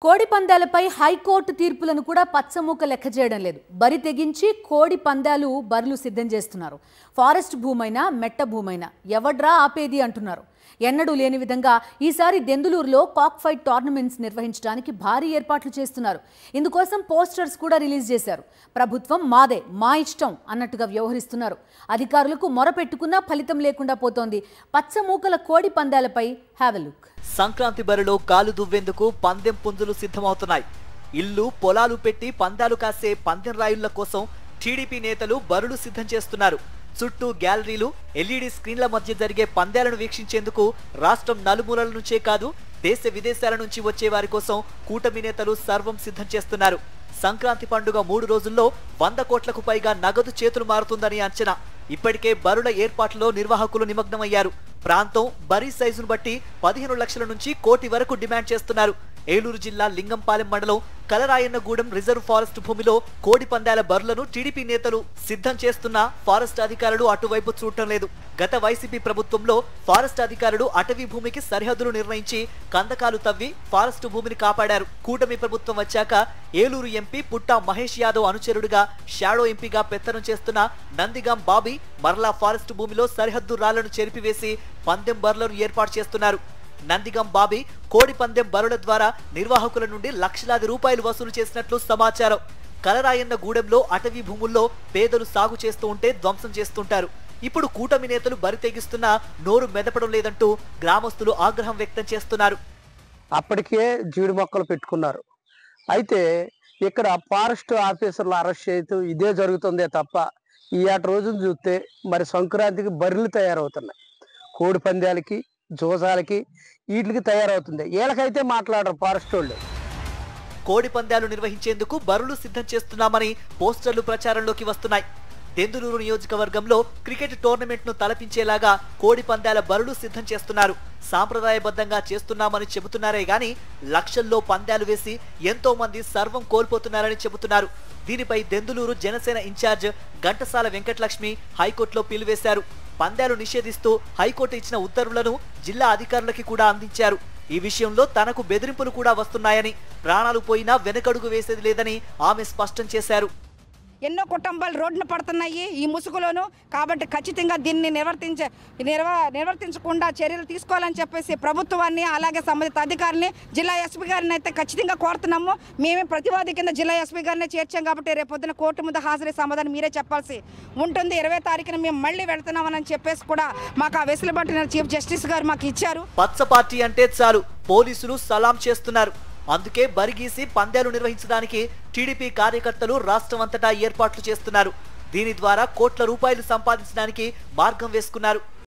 కోడి పందాలపై హైకోర్టు తీర్పులను కూడా పచ్చమూక లెక్క చేయడం లేదు. బరి తెగించి కోడి పందాలు బరులు సిద్ధం చేస్తున్నారు. ఫారెస్ట్ భూమైనా మెట్ట భూమైనా ఎవడ్రా ఆపేది అంటున్నారు. ఎన్నడూ లేని విధంగా ఈసారి దెందులూరులో కాక్ ఫైట్ టోర్నమెంట్స్ నిర్వహించడానికి భారీ ఏర్పాట్లు చేస్తున్నారు. ఇందుకోసం పోస్టర్స్ కూడా రిలీజ్ చేశారు. ప్రభుత్వం మాదే, మా ఇష్టం అన్నట్టుగా వ్యవహరిస్తున్నారు. అధికారులకు మొరపెట్టుకున్నా ఫలితం లేకుండా పోతోంది. పచ్చమూకల కోడి పందాలపై హ్యావ్ ఎ లుక్. సంక్రాంతి బరిలో కాలు దువ్వేందుకు పందెం పుంజులు సిద్ధమవుతున్నాయి. ఇల్లు పొలాలు పెట్టి పందాలు కాసే పందెం రాయుళ్ల కోసం టీడీపీ నేతలు బరులు సిద్ధం చేస్తున్నారు. చుట్టూ గ్యాలరీలు, ఎల్ఈడి స్క్రీన్ల మధ్య జరిగే పందాలను వీక్షించేందుకు రాష్ట్రం నలుమూలల నుంచే కాదు దేశ విదేశాల నుంచి వచ్చే వారి కోసం కూటమి నేతలు సర్వం సిద్ధం చేస్తున్నారు. సంక్రాంతి పండుగ 3 రోజుల్లో 100 కోట్లకు పైగా నగదు చేతులు మారుతుందని అంచనా. ఇప్పటికే బరుల ఏర్పాట్లలో నిర్వాహకులు నిమగ్నమయ్యారు. ప్రాంతం, బరీ సైజును బట్టి 15 లక్షల నుంచి కోటి వరకు డిమాండ్ చేస్తున్నారు. ఏలూరు జిల్లా లింగంపాలెం మండలం కలరాయన్నగూడెం రిజర్వ్ ఫారెస్ట్ భూమిలో కోడి పందాల బరులను టీడీపీ నేతలు సిద్ధం చేస్తున్నా ఫారెస్ట్ అధికారులు అటువైపు చూడటం లేదు. గత వైసీపీ ప్రభుత్వంలో ఫారెస్ట్ అధికారులు అటవీ భూమికి సరిహద్దులు నిర్ణయించి కందకాలు తవ్వి ఫారెస్ట్ భూమిని కాపాడారు. కూటమి ప్రభుత్వం వచ్చాక ఏలూరు ఎంపీ పుట్టా మహేష్ యాదవ్ అనుచరుడుగా షాడో ఎంపీగా పెత్తనం చేస్తున్న నందిగాం బాబీ మరలా ఫారెస్ట్ భూమిలో సరిహద్దు రాళ్లను చెరిపివేసి పందెం బరులను ఏర్పాటు చేస్తున్నారు. నందిగం బాబీ కోడి పందెం బరుల ద్వారా నిర్వాహకుల నుండి లక్షలాది రూపాయలు వసూలు చేసినట్లు సమాచారం. కలరాయన్న గూడెంలో అటవీ భూముల్లో పేదలు సాగు చేస్తూ ఉంటే ధ్వంసం చేస్తుంటారు. ఇప్పుడు కూటమి నేతలు బరి తెగిస్తున్నా నోరు మెదపడం లేదంటూ గ్రామస్తులు ఆగ్రహం వ్యక్తం చేస్తున్నారు. అప్పటికే జీడి మొక్కలు పెట్టుకున్నారు. అయితే ఇక్కడ ఫారెస్ట్ ఆఫీసర్లు అరెస్ట్ చేయటం ఇదే జరుగుతుందే తప్ప ఈ ఆట రోజును చూస్తే మరి సంక్రాంతికి బర్రెలు తయారవుతున్నాయి. కోడి పందాలకి, జోసాలకి, వీటికి తయారవుతుంది. వీళ్ళకైతే మాట్లాడరు ఫారెస్ట్ వాళ్ళు. కోడి పందాలు నిర్వహించేందుకు బరులు సిద్ధం చేస్తున్నామని పోస్టర్లు ప్రచారంలోకి వస్తున్నాయి. దెందులూరు నియోజకవర్గంలో క్రికెట్ టోర్నమెంట్ ను తలపించేలాగా కోడి పందాల బరులు సిద్ధం చేస్తున్నారు. సాంప్రదాయబద్ధంగా చేస్తున్నామని చెబుతున్నారే గాని లక్షల్లో పందాలు వేసి ఎంతో మంది సర్వం కోల్పోతున్నారని చెబుతున్నారు. దీనిపై దెందులూరు జనసేన ఇన్ఛార్జ్ ఘంటసాల వెంకటలక్ష్మి హైకోర్టులో పిలువేశారు. పందాలు నిషేధిస్తూ హైకోర్టు ఇచ్చిన ఉత్తర్వులను జిల్లా అధికారులకి కూడా అందించారు. ఈ విషయంలో తనకు బెదిరింపులు కూడా వస్తున్నాయని, ప్రాణాలు పోయినా వెనకడుగు వేసేది లేదని ఆమె స్పష్టం చేశారు. ఎన్నో కుటుంబాలు రోడ్డున పడుతున్నాయి ఈ ముసుగులోను. కాబట్టి ఖచ్చితంగా దీన్ని నిర్వర్తించకుండా చర్యలు తీసుకోవాలని చెప్పేసి ప్రభుత్వాన్ని, అలాగే సంబంధిత అధికారులని, జిల్లా ఎస్పీ గారిని అయితే ఖచ్చితంగా కోరుతున్నాము. మేమే ప్రతివాది కింద జిల్లా ఎస్పీ గారిని చేర్చాం కాబట్టి రేపొద్దున కోర్టు ముందు హాజరై సమాధానం మీరే చెప్పాల్సి ఉంటుంది. 20 తారీఖున మేము మళ్ళీ వెళ్తున్నామని చెప్పేసి కూడా మాకు ఆ వెసులుబాటు చీఫ్ జస్టిస్ గారు మాకు ఇచ్చారు. పచ్చ పార్టీ అంటే చాలు పోలీసులు సలాం చేస్తున్నారు. అందుకే బరిగీసి పందాలు నిర్వహించడానికి టీడీపీ కార్యకర్తలు రాష్ట్రం అంతటా ఏర్పాట్లు చేస్తున్నారు. దీని ద్వారా కోట్ల రూపాయలు సంపాదించడానికి మార్గం వేసుకున్నారు.